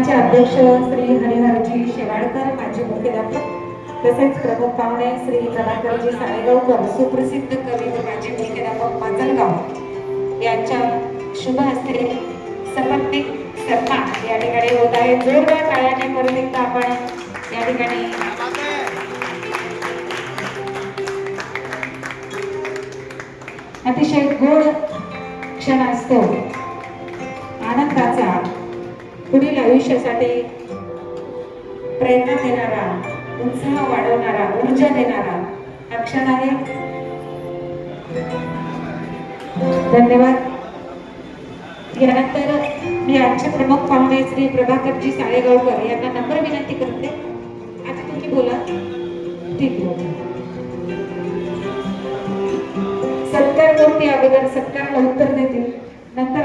कार्यक्रमाचे अध्यक्ष श्री हरिहरजी शेवाळकर, माजी मुख्याध्यापक, तसेच प्रमुख पाहुणे श्री प्रभाकरजी साळेगावकर, सुप्रसिद्ध कवी व माजी मुख्याध्यापक माजलगाव यांच्या शुभ हस्ते सपत्निक सन्मान या ठिकाणी होत आहे। जोरदार टाळ्याने परत एकदा आपण या ठिकाणी अतिशय गोड क्षण असतो आनंदाचा, पुढील आयुष्यासाठी प्रेरणा देणारा, उत्साह वाढवणारा, ऊर्जा देणारा हा क्षण आहे। धन्यवाद। यानंतर मी आजचे प्रमुख पाहुणे श्री प्रभाकरजी साळेगावकर यांना नम्र विनंती करते, आता तुम्ही बोला। ठीक आहे, सत्कार मूर्ती अगोदर सत्काराला उत्तर देतील, नंतर